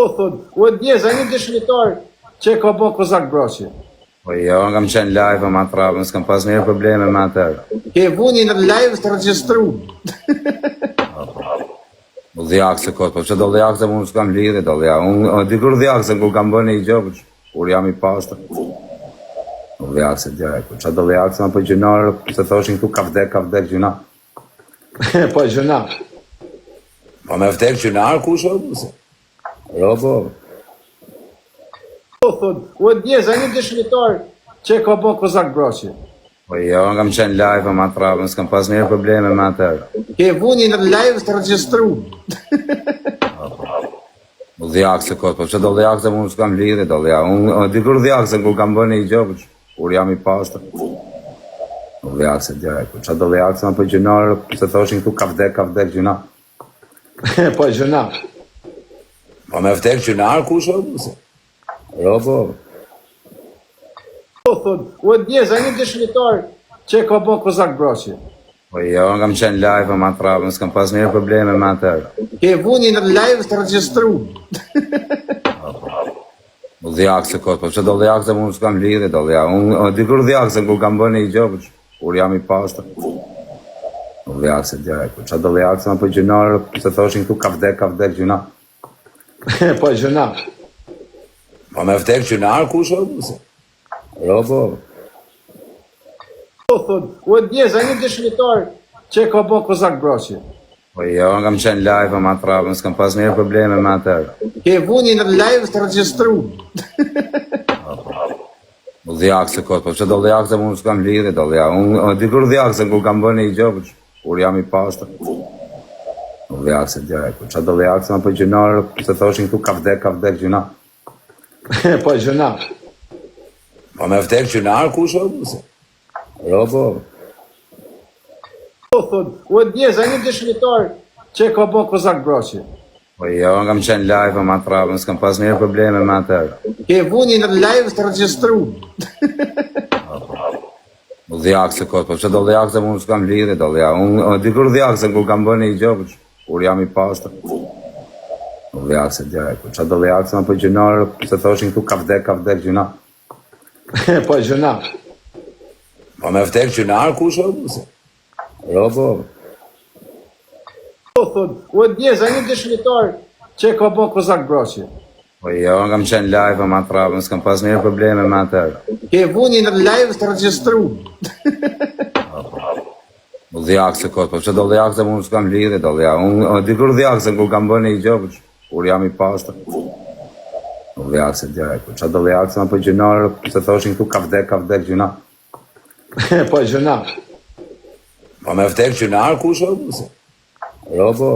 Po thot, u e dje, za një dëshmitar që ka bo Kozak Braçi. Po jo, kam qenë live ma trapën, s'kam pas mirë probleme me atërë. Ke vuni në live të registru. U dhjakë se kotë, po që do dhjakë se unë s'kam lidhe, do dhjakë. Unë dikur dhjakë se kur kam bënë i gjë, kur jam i pastër. U dhjakë se dhjakë, po që do dhjakë se ma po gjynarë, se thoshin këtu ka vdek gjyna. Po gjëna. Po me vdek gjynarë kush o buse? Robo. Po thot, u e dje, za një dëshmitar që ka bo Kozak Braçi. Po jo, kam qenë live ma trapën, s'kam pas mirë probleme me atërë. Ke vuni në live të registru. U dhjakë se kotë, po që do dhjakë se unë s'kam lidhe, do dhjakë. Unë dikur dhjakë se kur kam bënë i gjë, kur jam i pastër. U dhjakë se dhjakë, po që do dhjakë se ma po gjynarë, se thoshin këtu ka vdek gjyna. Po gjëna. Po me vdek gjynarë kush o buse? Robo. Po thot, u e dje, za një dëshmitar që ka bo Kozak Braçi. Po jo, kam qenë live ma trapën, s'kam pas mirë probleme me atërë. Ke vuni në live të registru. U dhjakë se kotë, po që do dhjakë se unë s'kam lidhe, do dhjakë. Unë dikur dhjakë se kur kam bënë i gjë, kur jam i pastër. U dhjakë se dhjakë, po që do dhjakë se ma po gjynarë, se thoshin këtu ka vdek gjyna. Po gjëna. Po me vdek gjynarë kush o buse? Robo. Po thot, u e dje, za një dëshmitar që ka bo Kozak Braçi. Po jo, kam qenë live ma trapën, s'kam pas mirë probleme me atërë. Ke vuni në live të registru. U dhjakë se kotë, po që do dhjakë se unë s'kam lidhe, do dhjakë. Unë dikur dhjakë se kur kam bënë i gjë, kur jam i pastër. U dhjakë se dhjakë, po që do dhjakë se ma po gjynarë, se thoshin këtu ka vdek gjyna. Po gjëna. Po me vdek gjynarë kush o buse? Robo. Po thot, u e dje, za një dëshmitar që ka bo Kozak Braçi. Po jo, kam qenë live ma trapën, s'kam pas mirë probleme me atërë. Ke vuni në live të registru. U dhjakë se kotë, po që do dhjakë se unë s'kam lidhe, do dhjakë. Unë dikur dhjakë se kur kam bënë i gjë, kur jam i pastër. U dhjakë se dhjakë, po që do dhjakë se ma po gjynarë, se thoshin këtu ka vdek gjyna. Po gjëna. Po me vdek gjynarë kush o buse? Robo. Po thot, u e dje, za një dëshmitar që ka bo Kozak Braçi. Po jo, kam qenë live ma trapën, s'kam pas mirë probleme me atërë. Ke vuni në live të registru. U dhjakë se kotë, po që do dhjakë se unë s'kam lidhe, do dhjakë. Unë dikur dhjakë se kur kam bënë i gjë, kur jam i pastër. U dhjakë se dhjakë, po që do dhjakë se ma po gjynarë, se thoshin këtu ka vdek gjyna. Po gjëna. Po me vdek gjynarë kush o buse? Robo.